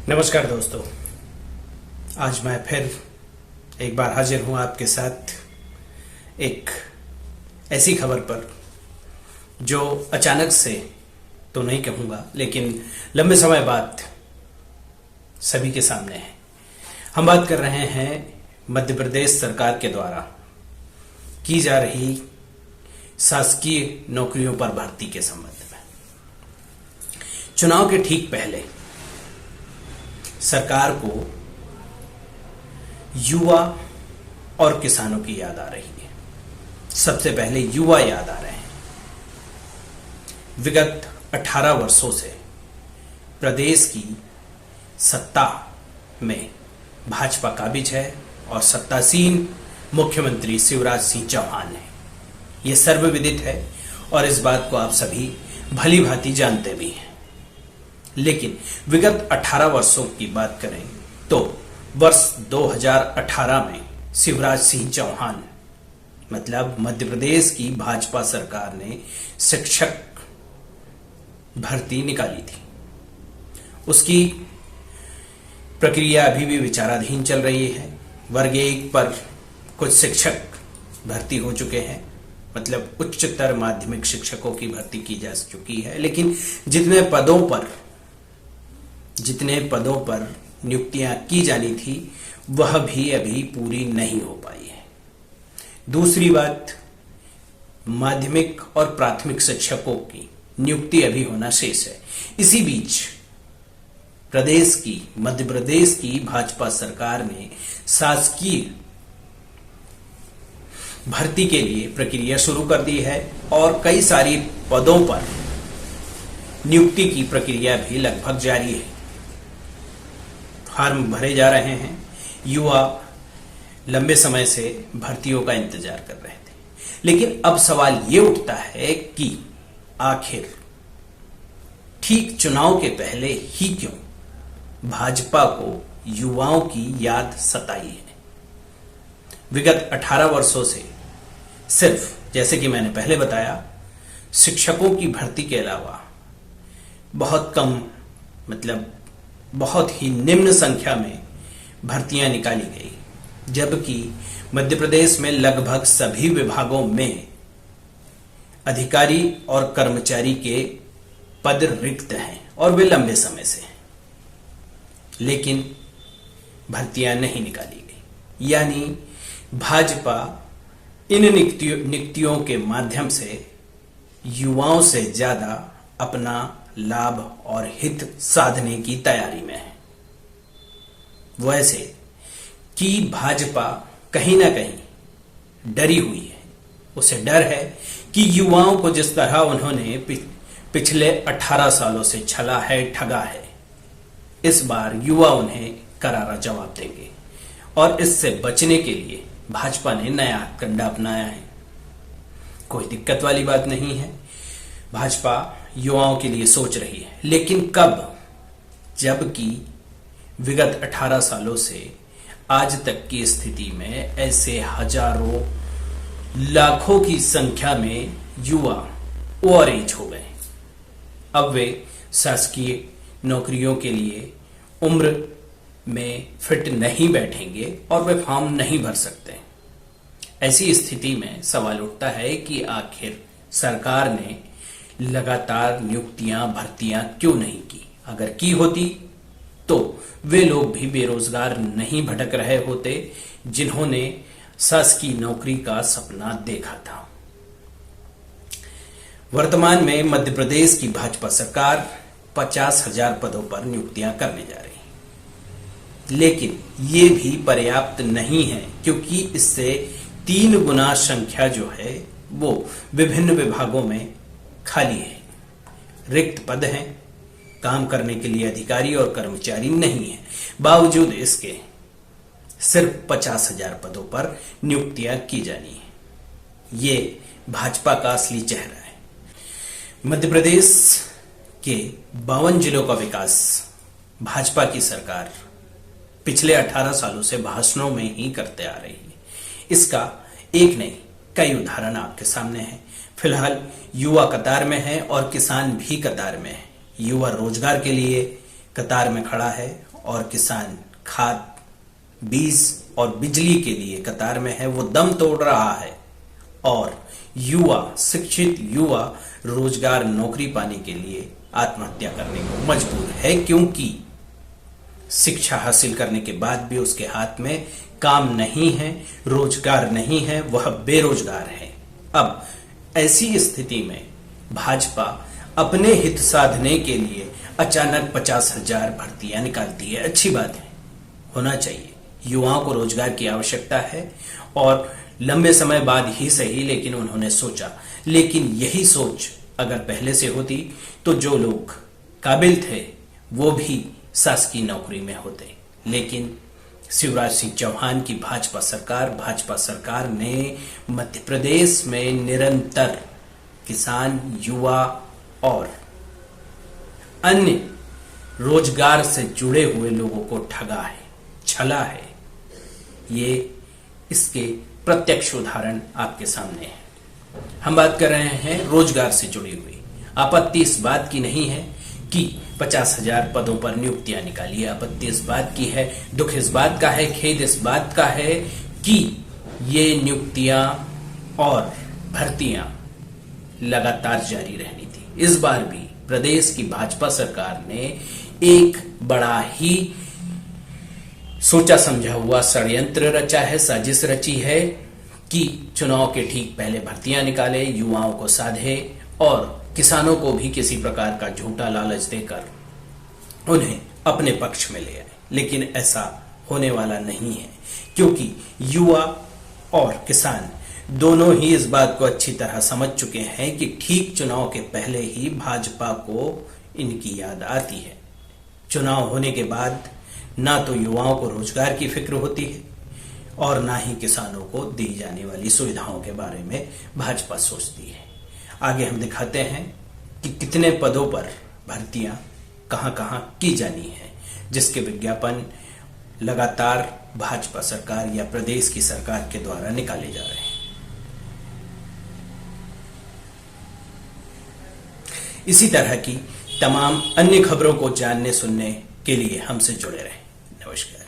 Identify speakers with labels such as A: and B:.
A: नमस्कार दोस्तों, आज मैं फिर एक बार हाजिर हूं आपके साथ एक ऐसी खबर पर जो अचानक से तो नहीं कहूंगा, लेकिन लंबे समय बाद सभी के सामने है। हम बात कर रहे हैं मध्य प्रदेश सरकार के द्वारा की जा रही शासकीय नौकरियों पर भर्ती के संबंध में। चुनाव के ठीक पहले सरकार को युवा और किसानों की याद आ रही है। सबसे पहले युवा याद आ रहे हैं। विगत 18 वर्षों से प्रदेश की सत्ता में भाजपा काबिज है और सत्तासीन मुख्यमंत्री शिवराज सिंह चौहान है। यह सर्वविदित है और इस बात को आप सभी भली भांति जानते भी हैं। लेकिन विगत 18 वर्षों की बात करें तो वर्ष 2018 में शिवराज सिंह चौहान मतलब मध्य प्रदेश की भाजपा सरकार ने शिक्षक भर्ती निकाली थी। उसकी प्रक्रिया अभी भी विचाराधीन चल रही है। वर्ग 1 पर कुछ शिक्षक भर्ती हो चुके हैं, मतलब उच्चतर माध्यमिक शिक्षकों की भर्ती की जा चुकी है, लेकिन जितने पदों पर नियुक्तियां की जानी थी वह भी अभी पूरी नहीं हो पाई है। दूसरी बात, माध्यमिक और प्राथमिक शिक्षकों की नियुक्ति अभी होना शेष है। इसी बीच मध्य प्रदेश की भाजपा सरकार ने शासकीय भर्ती के लिए प्रक्रिया शुरू कर दी है और कई सारी पदों पर नियुक्ति की प्रक्रिया भी लगभग जारी है। फॉर्म भरे जा रहे हैं। युवा लंबे समय से भर्तियों का इंतजार कर रहे थे, लेकिन अब सवाल ये उठता है कि आखिर ठीक चुनाव के पहले ही क्यों भाजपा को युवाओं की याद सताई है। विगत 18 वर्षों से सिर्फ, जैसे कि मैंने पहले बताया, शिक्षकों की भर्ती के अलावा बहुत कम, मतलब बहुत ही निम्न संख्या में भर्तियां निकाली गई, जबकि मध्य प्रदेश में लगभग सभी विभागों में अधिकारी और कर्मचारी के पद रिक्त हैं और वे लंबे समय से हैं, लेकिन भर्तियां नहीं निकाली गई। यानी भाजपा इन नियुक्तियों के माध्यम से युवाओं से ज्यादा अपना लाभ और हित साधने की तैयारी में है। वैसे कि भाजपा कहीं ना कहीं डरी हुई है। उसे डर है कि युवाओं को जिस तरह उन्होंने पिछले 18 सालों से छला है, ठगा है, इस बार युवा उन्हें करारा जवाब देंगे और इससे बचने के लिए भाजपा ने नया कंडा अपनाया है। कोई दिक्कत वाली बात नहीं है, भाजपा युवाओं के लिए सोच रही है, लेकिन कब? जबकि विगत 18 सालों से आज तक की स्थिति में ऐसे हजारों लाखों की संख्या में युवा ओवर एज हो गए। अब वे शासकीय नौकरियों के लिए उम्र में फिट नहीं बैठेंगे और वे फॉर्म नहीं भर सकते। ऐसी स्थिति में सवाल उठता है कि आखिर सरकार ने लगातार नियुक्तियां, भर्तियां क्यों नहीं की। अगर की होती तो वे लोग भी बेरोजगार नहीं भटक रहे होते जिन्होंने शासकीय नौकरी का सपना देखा था। वर्तमान में मध्य प्रदेश की भाजपा सरकार 50,000 पदों पर नियुक्तियां करने जा रही है, लेकिन ये भी पर्याप्त नहीं है, क्योंकि इससे 3 गुना संख्या जो है वो विभिन्न विभागों में खाली है। रिक्त पद हैं, काम करने के लिए अधिकारी और कर्मचारी नहीं है। बावजूद इसके सिर्फ 50,000 पदों पर नियुक्तियां की जानी है। ये भाजपा का असली चेहरा है। मध्य प्रदेश के 52 जिलों का विकास भाजपा की सरकार पिछले 18 सालों से भाषणों में ही करते आ रही है। इसका एक नहीं, कई उदाहरण आपके सामने हैं। फिलहाल युवा कतार में है और किसान भी कतार में है। युवा रोजगार के लिए कतार में खड़ा है और किसान खाद, बीज और बिजली के लिए कतार में है, वो दम तोड़ रहा है और युवा, शिक्षित युवा रोजगार, नौकरी पाने के लिए आत्महत्या करने को मजबूर है, क्योंकि शिक्षा हासिल करने के बाद भी उसके हाथ में काम नहीं है, रोजगार नहीं है, वह बेरोजगार है। अब ऐसी स्थिति में भाजपा अपने हित साधने के लिए अचानक 50,000 भर्तियां निकालती है। अच्छी बात है, होना चाहिए, युवाओं को रोजगार की आवश्यकता है और लंबे समय बाद ही सही, लेकिन उन्होंने सोचा। लेकिन यही सोच अगर पहले से होती तो जो लोग काबिल थे वो भी शासकीय नौकरी में होते। लेकिन शिवराज सिंह चौहान की भाजपा सरकार ने मध्य प्रदेश में निरंतर किसान, युवा और अन्य रोजगार से जुड़े हुए लोगों को ठगा है, छला है। ये इसके प्रत्यक्ष उदाहरण आपके सामने है। हम बात कर रहे हैं रोजगार से जुड़ी हुई। आपत्ति इस बात की नहीं है कि 50,000 पदों पर नियुक्तियां निकाली है, आपत्ति इस बात की है, दुख इस बात का है, खेद इस बात का है कि ये नियुक्तियां और भर्तियां लगातार जारी रहनी थी। इस बार भी प्रदेश की भाजपा सरकार ने एक बड़ा ही सोचा समझा हुआ षड्यंत्र रचा है, साजिश रची है कि चुनाव के ठीक पहले भर्तियां निकाले, युवाओं को साधे और किसानों को भी किसी प्रकार का झूठा लालच देकर उन्हें अपने पक्ष में ले आए। लेकिन ऐसा होने वाला नहीं है, क्योंकि युवा और किसान दोनों ही इस बात को अच्छी तरह समझ चुके हैं कि ठीक चुनाव के पहले ही भाजपा को इनकी याद आती है। चुनाव होने के बाद ना तो युवाओं को रोजगार की फिक्र होती है और ना ही किसानों को दी जाने वाली सुविधाओं के बारे में भाजपा सोचती है। आगे हम दिखाते हैं कि कितने पदों पर भर्तियां कहां-कहां की जानी है, जिसके विज्ञापन लगातार भाजपा सरकार या प्रदेश की सरकार के द्वारा निकाले जा रहे हैं। इसी तरह की तमाम अन्य खबरों को जानने सुनने के लिए हमसे जुड़े रहें। नमस्कार।